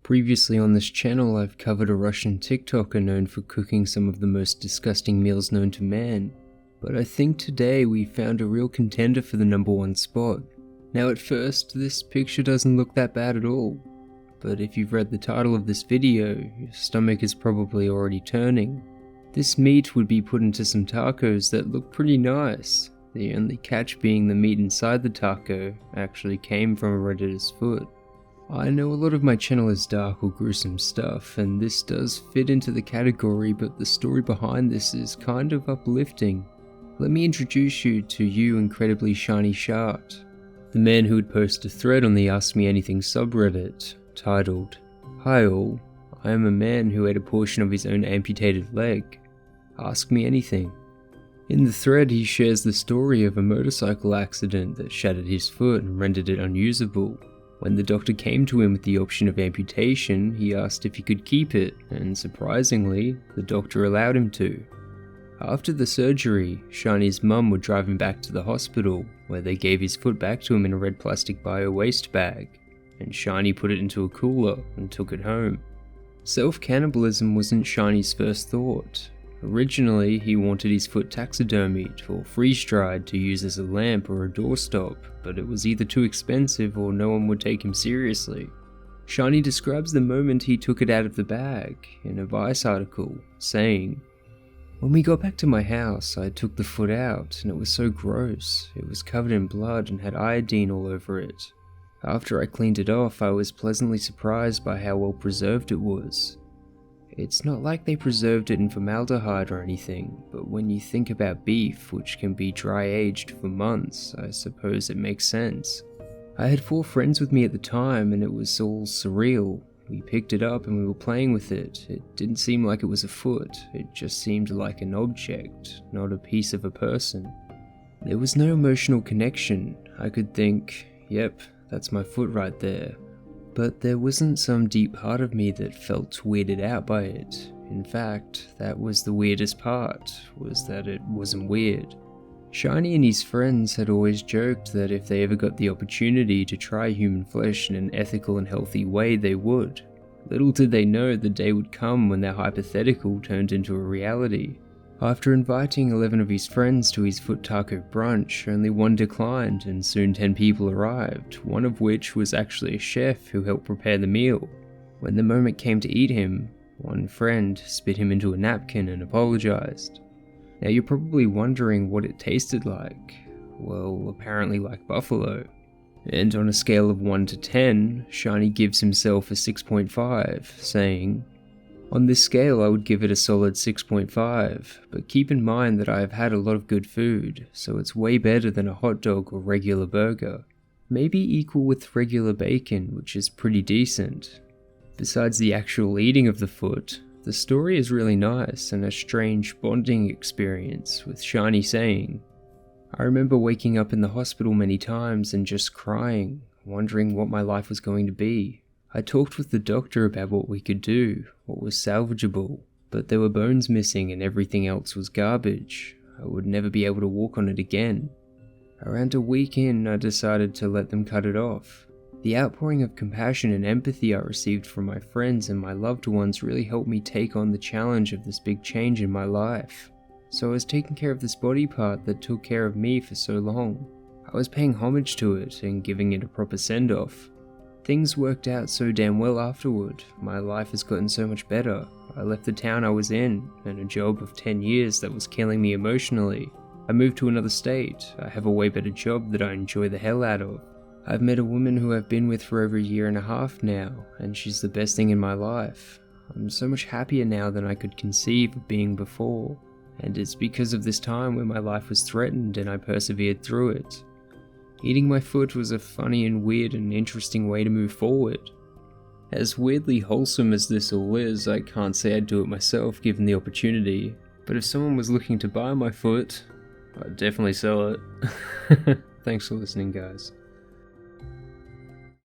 Previously on this channel I've covered a Russian TikToker known for cooking some of the most disgusting meals known to man, but I think today we found a real contender for the #1 spot. Now at first, this picture doesn't look that bad at all, but if you've read the title of this video, your stomach is probably already turning. This meat would be put into some tacos that look pretty nice, the only catch being the meat inside the taco actually came from a Redditor's foot. I know a lot of my channel is dark or gruesome stuff, and this does fit into the category, but the story behind this is kind of uplifting. Let me introduce you to incrediblyshinyshart, the man who would post a thread on the Ask Me Anything subreddit, titled, "Hi all, I am a man who ate a portion of his own amputated leg. Ask me anything." In the thread he shares the story of a motorcycle accident that shattered his foot and rendered it unusable. When the doctor came to him with the option of amputation, he asked if he could keep it, and surprisingly, the doctor allowed him to. After the surgery, Shiny's mum would drive him back to the hospital, where they gave his foot back to him in a red plastic bio-waste bag, and Shiny put it into a cooler and took it home. Self-cannibalism wasn't Shiny's first thought. Originally, he wanted his foot taxidermied or freeze-dried to use as a lamp or a doorstop, but it was either too expensive or no one would take him seriously. Shiny describes the moment he took it out of the bag in a Vice article, saying, "When we got back to my house, I took the foot out and it was so gross. It was covered in blood and had iodine all over it. After I cleaned it off, I was pleasantly surprised by how well preserved it was. It's not like they preserved it in formaldehyde or anything, but when you think about beef, which can be dry aged for months, I suppose it makes sense. I had 4 friends with me at the time and it was all surreal. We picked it up and we were playing with it. It didn't seem like it was a foot, it just seemed like an object, not a piece of a person. There was no emotional connection. I could think, yep, that's my foot right there. But there wasn't some deep part of me that felt weirded out by it. In fact, that was the weirdest part, was that it wasn't weird. Shiny and his friends had always joked that if they ever got the opportunity to try human flesh in an ethical and healthy way, they would. Little did they know the day would come when their hypothetical turned into a reality. After inviting 11 of his friends to his foot taco brunch, only 1 declined and soon 10 people arrived, one of which was actually a chef who helped prepare the meal. When the moment came to eat him, one friend spit him into a napkin and apologized. Now you're probably wondering what it tasted like. Well, apparently like buffalo. And on a scale of 1 to 10, Shiny gives himself a 6.5, saying, "On this scale I would give it a solid 6.5, but keep in mind that I have had a lot of good food, so it's way better than a hot dog or regular burger. Maybe equal with regular bacon, which is pretty decent." Besides the actual eating of the foot, the story is really nice and a strange bonding experience, with Shiny saying, "I remember waking up in the hospital many times and just crying, wondering what my life was going to be. I talked with the doctor about what we could do, what was salvageable, but there were bones missing and everything else was garbage. I would never be able to walk on it again. Around a week in, I decided to let them cut it off. The outpouring of compassion and empathy I received from my friends and my loved ones really helped me take on the challenge of this big change in my life. So I was taking care of this body part that took care of me for so long. I was paying homage to it and giving it a proper send-off. Things worked out so damn well afterward. My life has gotten so much better. I left the town I was in, and a job of 10 years that was killing me emotionally. I moved to another state. I have a way better job that I enjoy the hell out of. I've met a woman who I've been with for over 1.5 years now, and she's the best thing in my life. I'm so much happier now than I could conceive of being before, and it's because of this time where my life was threatened and I persevered through it. Eating my foot was a funny and weird and interesting way to move forward. As weirdly wholesome as this all is, I can't say I'd do it myself given the opportunity, but if someone was looking to buy my foot, I'd definitely sell it." Thanks for listening, guys.